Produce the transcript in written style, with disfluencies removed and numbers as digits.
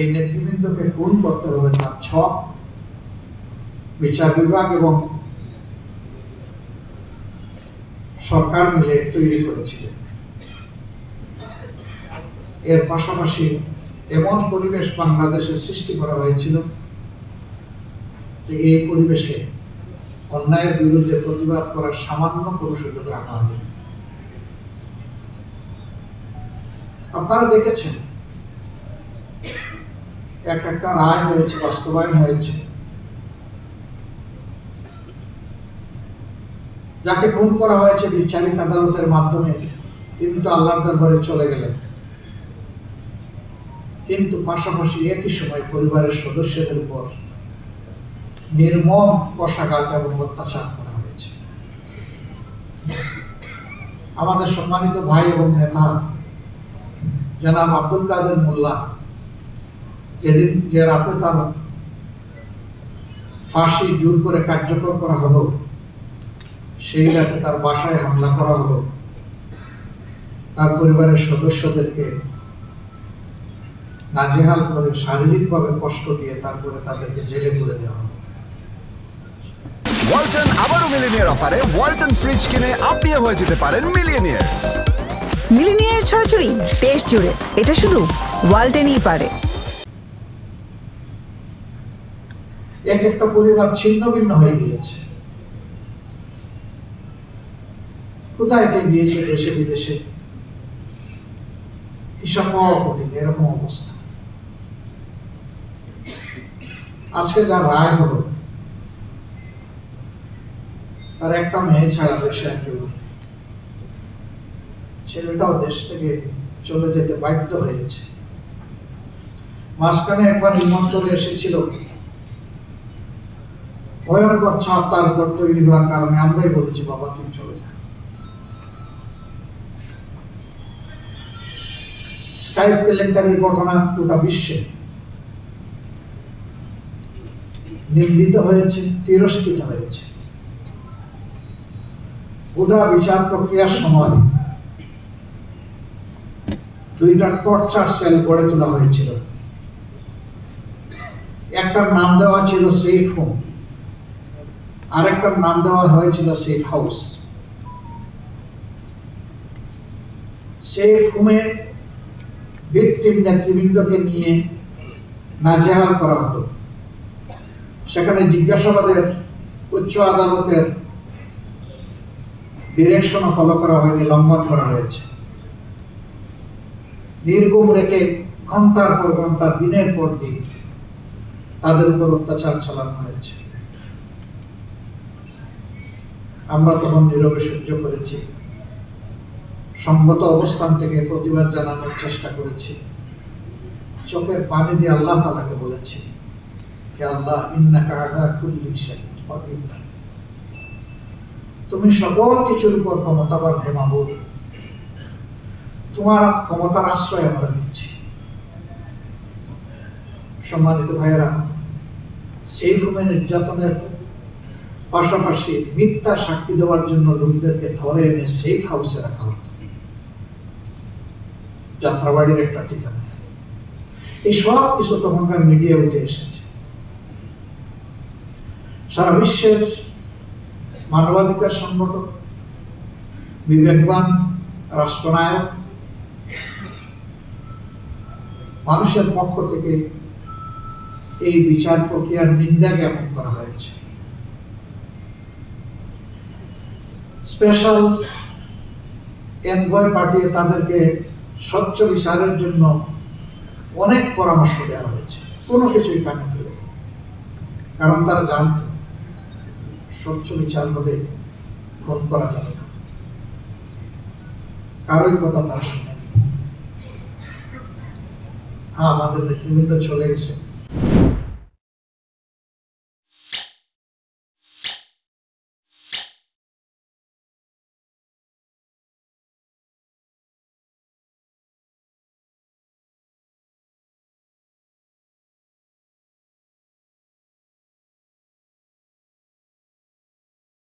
এই নেতৃবৃন্দকে খুন করতে হবে তার ছক বিচার বিভাগ এবং সরকার মিলে তৈরি করেছিলেন। এর পাশাপাশি এমন পরিবেশ বাংলাদেশে সৃষ্টি করা হয়েছিল যে এই পরিবেশে অন্যায়ের বিরুদ্ধে প্রতিবাদ করার সামান্য কোনো সুযোগ রাখা হয়নি। আপনারা দেখেছেন একটা রায় হয়েছে, বাস্তবায়ন হয়েছে। যাকে খুন করা হয়েছে বিচারিক আদালতের মাধ্যমে তিনি তো আল্লাহর দরবারে চলে গেলেন, কিন্তু পাশাপাশি একই সময় পরিবারের সদস্যদের উপর নির্মম কষাঘাত এবং অত্যাচার করা হয়েছে। আমাদের সম্মানিত ভাই এবং নেতা জনাব আব্দুল কাদের মোল্লা যে রাতে তার ফাঁসি জোর করে কার্যকর করা হলো, সেই রাতে তার বাসায় হামলা করা হলো, তার পরিবারের সদস্যদেরকে নাজেহাল করে শারীরিকভাবে কষ্ট দিয়ে তারপরে তাদেরকে জেলে করে দেওয়া হলো। ওয়ালটন আবারও মিলিনিয়ার অফারে ওয়ালটন ফ্রিজ কিনে আপনিও হয়ে যেতে পারেন মিলিয়নিয়ার। মিলিনিয়ার ছড়াছড়ি দেশ জুড়ে, এটা শুধু ওয়ালটনই পারে। এক একটা পরিবার ছিন্ন ভিন্ন হয়ে গিয়েছে, কোথায় গিয়েছে দেশে বিদেশে, হিসাব পাওয়া কঠিন, এরকম অবস্থা। আজকে যা রায় হলো, তার একটা মেয়ে ছাড়া দেশে কেউ, ছেলেটাও দেশ থেকে চলে যেতে বাধ্য হয়েছে। মাঝখানে একবার হিমন্তরে এসেছিল, ভয়ঙ্কর ছাপ তার উপর তৈরি হওয়ার কারণে আমরাই বলেছি বাবা তুমি চলে যা। স্কাইপ কেলেঙ্কারির ঘটনা গোটা বিশ্বে নিন্দিত হয়েছে, তিরস্কৃত হয়েছে। গোটা বিচার প্রক্রিয়ার সময় দুইটা টর্চার সেল গড়ে তোলা হয়েছিল। একটার নাম দেওয়া ছিল সেফ হোম, আরেকটার নাম দেওয়া হয়েছিল সেফ হাউস। সেফ হোমে ভিকটিম নেতৃবৃন্দকে নিয়ে নাজেহাল করা হতো, সেখানে জিজ্ঞাসাবাদের উচ্চ আদালতের ডিরেকশনও ফলো করা হয়নি, লঙ্ঘন করা হয়েছে। নির্গুম রেখে ঘন্টার পর ঘন্টা, দিনের পর দিন তাদের উপর অত্যাচার চালানো হয়েছে। আমরা তখন নীরবে সহ্য করেছি, সংগত অবস্থান থেকে প্রতিবাদ জানানোর চেষ্টা করেছি। চোখের পানি দিয়ে আল্লাহ তাআলাকে বলেছি যে আল্লাহ ইন্নাকা আলা কুল্লি শাইইন কাদির, তুমি সকল কিছুর উপর ক্ষমতাবান হে মাবুদ, তোমার ক্ষমতার আশ্রয় আমরা নিচ্ছি। সম্মানিত ভাইয়েরা, সেফ হোমে নির্যাতনের পাশাপাশি মিথ্যা সাক্ষী দেওয়ার জন্য লোকদেরকে ধরে এনে সেফ হাউসে রাখা হতো, যাত্রাবাড়ির একটা ঠিকানা। এই সব কিছু তখনকার মিডিয়া উঠে এসেছে। সারা বিশ্বের মানবাধিকার সংগঠন, বিবেকবান রাষ্ট্রনায়ক মানুষের পক্ষ থেকে এই বিচার প্রক্রিয়ার নিন্দা জ্ঞাপন করা হয়েছে। স্পেশাল এনভয় পাঠিয়ে তাদেরকে স্বচ্ছ বিচারের জন্য অনেক পরামর্শ দেওয়া হয়েছে, কোনো কিছুই কানে তুলে, কারণ তারা জানত স্বচ্ছ বিচার হলে খুন করা যাবে না। কারোই কথা তারা শুনেনি। হ্যাঁ, আমাদের নেতৃবৃন্দ চলে গেছে,